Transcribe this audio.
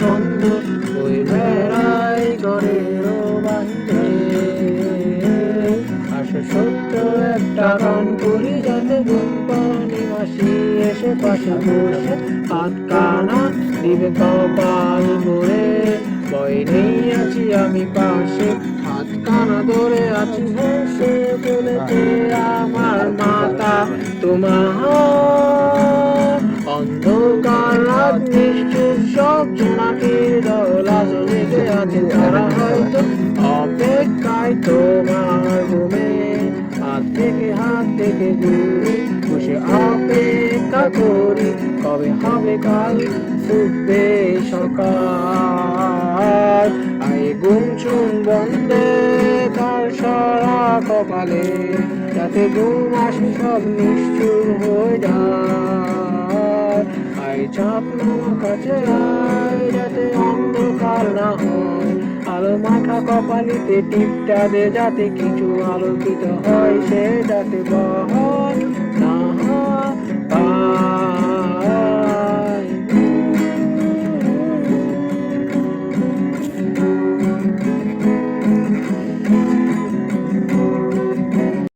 ছন্দ ওই বেড়াই ঘরের বান্ধে। আসে সত্য একটা গান করি যাতে গুনপানি মাসি এসে পাশে বসে হাত কানা দিবে কপাল ভরে। ভয় নেই আছি আমি পাশে, হাত কানা ধরে আছি হেসে বলেছে আমার মাতা তোমার। অন্ধকার রাত নিষ্ঠুর সব জোনাকির দল আজ জেগে আছে, তারা হয়তো অপেক্ষায় তোমার ঘুমে। হাত থেকে দূরে বসে অপেক্ষা করি, কবে হবে কাল ফুটবে সকাল। আয় গুমছুম বন্ধে তার সারা কপালে, যাতে ঘুম আসে সব নিষ্ঠুর হয়ে যায়। আয় চাপলো কাছে আয়, যাতে অন্ধকার না হয়। আলো মাখা কপালিতে টিপটা দে, যাতে কিছু আলোকিত হয়, সে যাতে